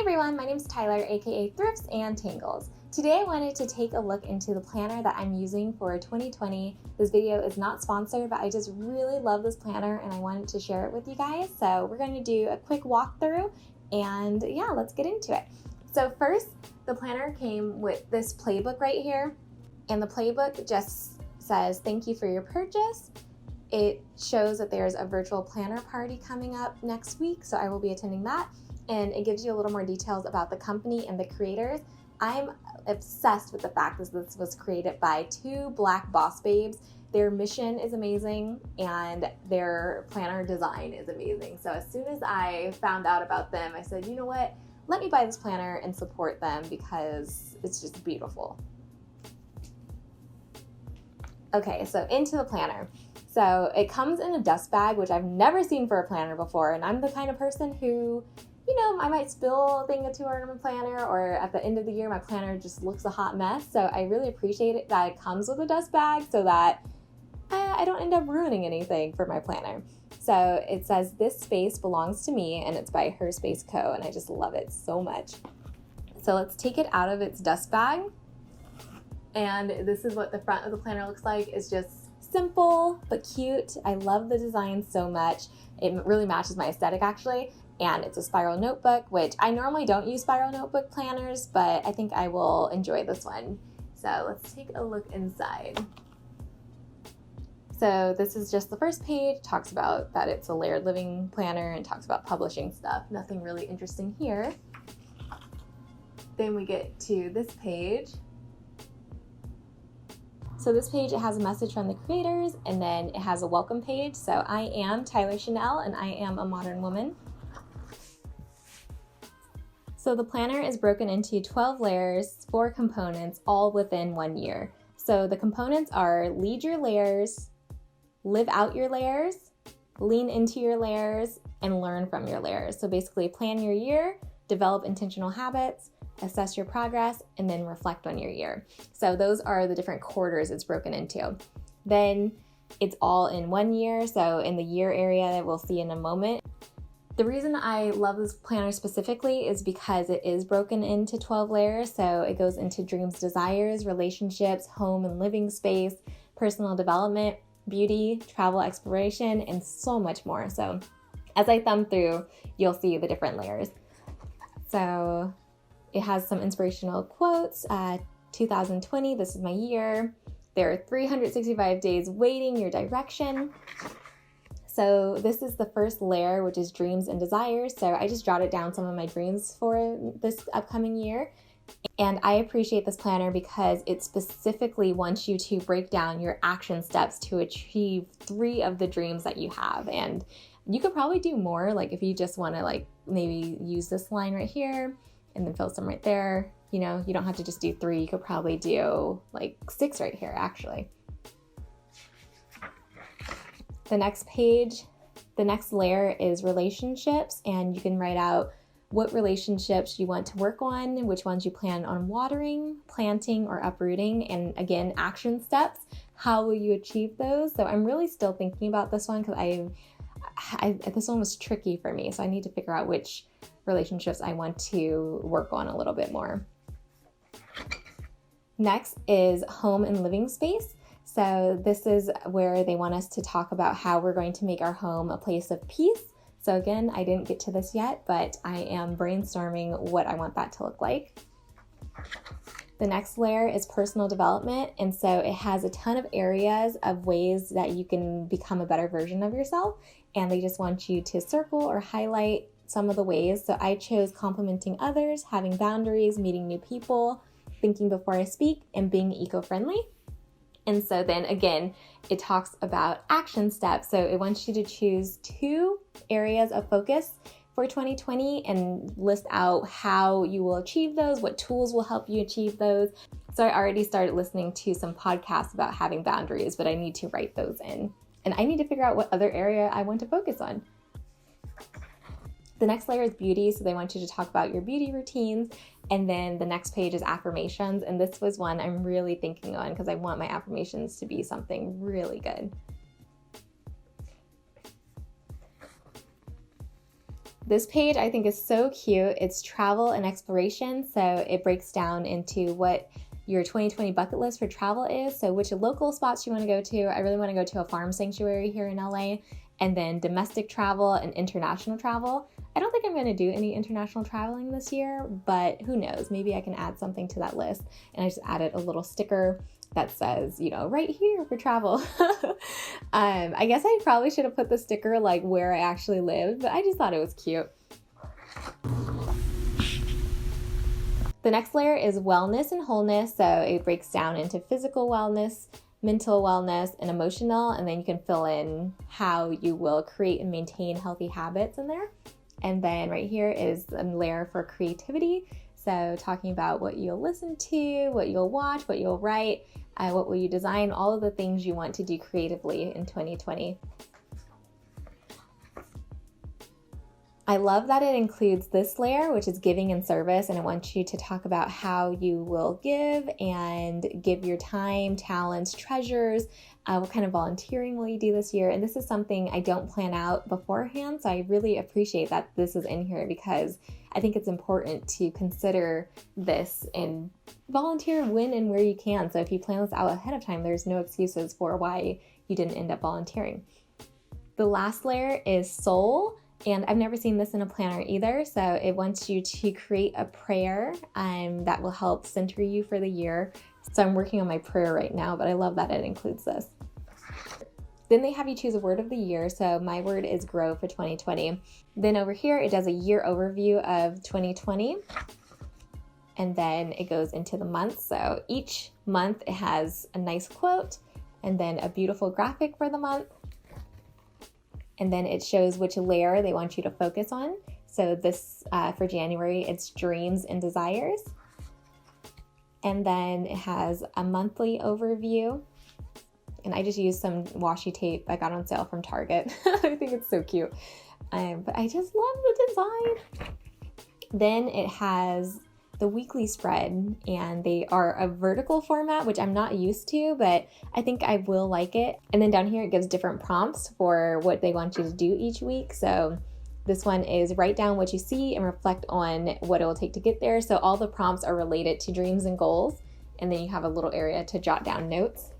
everyone, my name is Tyler, aka Thrifts and Tangles. Today I wanted to take a look into the planner that I'm using for 2020. This video is not sponsored, but I just really love this planner and I wanted to share it with you guys. So we're going to do a quick walkthrough and yeah, let's get into it. So first, the planner came with this playbook right here, and the playbook just says thank you for your purchase. It shows that there's a virtual planner party coming up next week, so I will be attending that. And it gives you a little more details about the company and the creators. I'm obsessed with the fact that this was created by two Black boss babes. Their mission is amazing and their planner design is amazing. So as soon as I found out about them, I said, you know what? Let me buy this planner and support them because it's just beautiful. Okay, so into the planner. So it comes in a dust bag, which I've never seen for a planner before. And I'm the kind of person who, you know, I might spill a thing or two on my planner, or at the end of the year, my planner just looks a hot mess. So I really appreciate it that it comes with a dust bag so that I don't end up ruining anything for my planner. So it says, this space belongs to me, and it's by Her Space Co. And I just love it so much. So let's take it out of its dust bag. And this is what the front of the planner looks like. It's just simple but cute. I love the design so much. It really matches my aesthetic actually. And it's a spiral notebook, which I normally don't use spiral notebook planners, but I think I will enjoy this one. So let's take a look inside. So this is just the first page. It talks about that it's a layered living planner and talks about publishing stuff. Nothing really interesting here. Then we get to this page. So this page, it has a message from the creators, and then it has a welcome page. So I am Tyler Chanel, and I am a modern woman. So the planner is broken into 12 layers, 4 components, all within 1 year. So the components are lead your layers, live out your layers, lean into your layers, and learn from your layers. So basically plan your year, develop intentional habits, assess your progress, and then reflect on your year. So those are the different quarters it's broken into. Then it's all in 1 year. So in the year area that we'll see in a moment. The reason I love this planner specifically is because it is broken into 12 layers. So it goes into dreams, desires, relationships, home and living space, personal development, beauty, travel exploration, and so much more. So as I thumb through, you'll see the different layers. So it has some inspirational quotes. 2020, this is my year. There are 365 days waiting your direction. So this is the first layer, which is dreams and desires. So I just jotted down some of my dreams for this upcoming year. And I appreciate this planner because it specifically wants you to break down your action steps to achieve 3 of the dreams that you have. And you could probably do more, like if you just want to like maybe use this line right here and then fill some right there. You know, you don't have to just do 3. You could probably do like 6 right here, actually. The next page, the next layer is relationships, and you can write out what relationships you want to work on, which ones you plan on watering, planting, or uprooting, and again, action steps. How will you achieve those? So I'm really still thinking about this one because this one was tricky for me, so I need to figure out which relationships I want to work on a little bit more. Next is home and living space. So this is where they want us to talk about how we're going to make our home a place of peace. So again, I didn't get to this yet, but I am brainstorming what I want that to look like. The next layer is personal development. And so it has a ton of areas of ways that you can become a better version of yourself. And they just want you to circle or highlight some of the ways. So I chose complimenting others, having boundaries, meeting new people, thinking before I speak, and being eco-friendly. And so then again, it talks about action steps. So it wants you to choose 2 areas of focus for 2020 and list out how you will achieve those, what tools will help you achieve those. So I already started listening to some podcasts about having boundaries, but I need to write those in. And I need to figure out what other area I want to focus on. The next layer is beauty. So they want you to talk about your beauty routines. And then the next page is affirmations. And this was one I'm really thinking on because I want my affirmations to be something really good. This page I think is so cute. It's travel and exploration, so it breaks down into what your 2020 bucket list for travel is, so which local spots you want to go to. I really want to go to a farm sanctuary here in LA, and then domestic travel and international travel. I don't think I'm going to do any international traveling this year, but who knows? Maybe I can add something to that list. And I just added a little sticker that says, you know, right here for travel. I guess I probably should have put the sticker like where I actually lived, but I just thought it was cute. The next layer is wellness and wholeness. So it breaks down into physical wellness, mental wellness, and emotional. And then you can fill in how you will create and maintain healthy habits in there. And then right here is a layer for creativity. So talking about what you'll listen to, what you'll watch, what you'll write, what will you design, all of the things you want to do creatively in 2020. I love that it includes this layer, which is giving and service, and I want you to talk about how you will give and give your time, talents, treasures, what kind of volunteering will you do this year? And this is something I don't plan out beforehand, so I really appreciate that this is in here because I think it's important to consider this and volunteer when and where you can. So if you plan this out ahead of time, there's no excuses for why you didn't end up volunteering. The last layer is soul. And I've never seen this in a planner either, so it wants you to create a prayer that will help center you for the year. So I'm working on my prayer right now, but I love that it includes this. Then they have you choose a word of the year, so my word is grow for 2020. Then over here, it does a year overview of 2020, and then it goes into the months. So each month it has a nice quote, and then a beautiful graphic for the month. And then it shows which layer they want you to focus on. So this, for January, it's dreams and desires. And then it has a monthly overview. And I just used some washi tape I got on sale from Target. I think it's so cute. But I just love the design. Then it has the weekly spread, and they are a vertical format, which I'm not used to, but I think I will like it. And then down here, it gives different prompts for what they want you to do each week. So this one is write down what you see and reflect on what it will take to get there. So all the prompts are related to dreams and goals. And then you have a little area to jot down notes.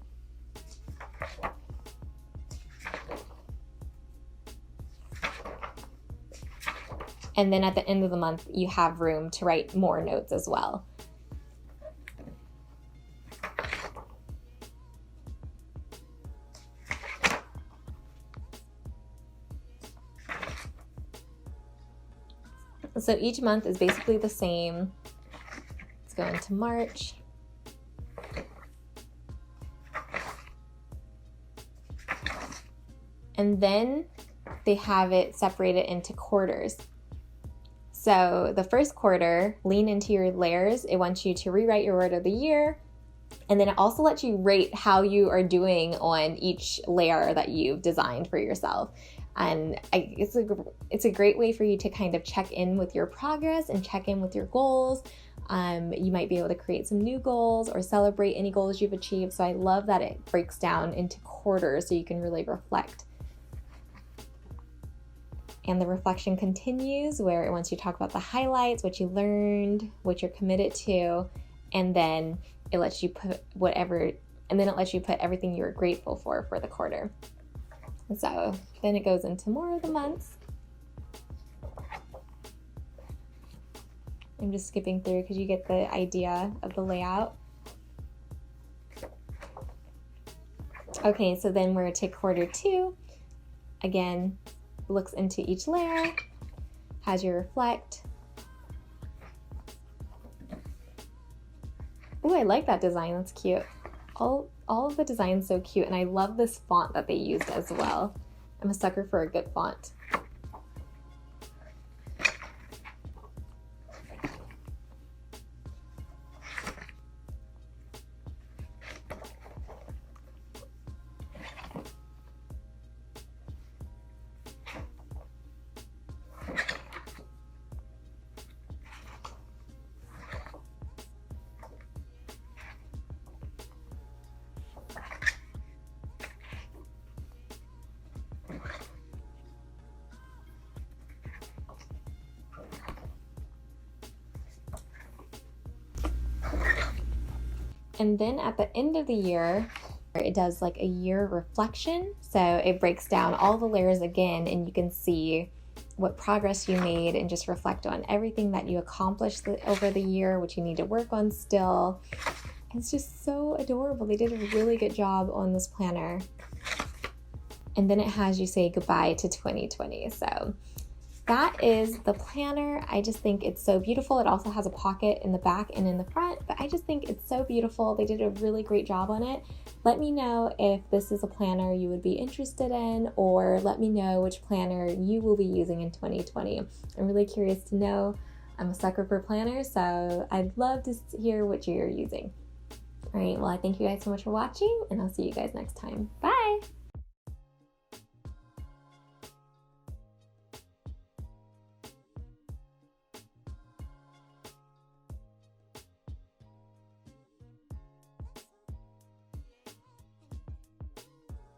And then at the end of the month, you have room to write more notes as well. So each month is basically the same. Let's go into March. And then they have it separated into quarters. So the first quarter, lean into your layers. It wants you to rewrite your word of the year. And then it also lets you rate how you are doing on each layer that you've designed for yourself. And it's a great way for you to kind of check in with your progress and check in with your goals. You might be able to create some new goals or celebrate any goals you've achieved. So I love that it breaks down into quarters so you can really reflect. And the reflection continues where it wants you to talk about the highlights, what you learned, what you're committed to, and then it lets you put everything you were grateful for the quarter. And so then it goes into more of the months. I'm just skipping through because you get the idea of the layout. Okay, so then we're to quarter two. Again, looks into each layer, has your reflect. Oh, I like that design, that's cute. All of the design's so cute, and I love this font that they used as well. I'm a sucker for a good font. And then at the end of the year, it does like a year reflection. So it breaks down all the layers again, and you can see what progress you made and just reflect on everything that you accomplished over the year, which you need to work on still. It's just so adorable. They did a really good job on this planner. And then it has you say goodbye to 2020. So that is the planner. I just think it's so beautiful. It also has a pocket in the back and in the front, but I just think it's so beautiful. They did a really great job on it. Let me know if this is a planner you would be interested in, or let me know which planner you will be using in 2020. I'm really curious to know. I'm a sucker for planners, so I'd love to hear what you're using. All right, well, I thank you guys so much for watching, and I'll see you guys next time. Bye!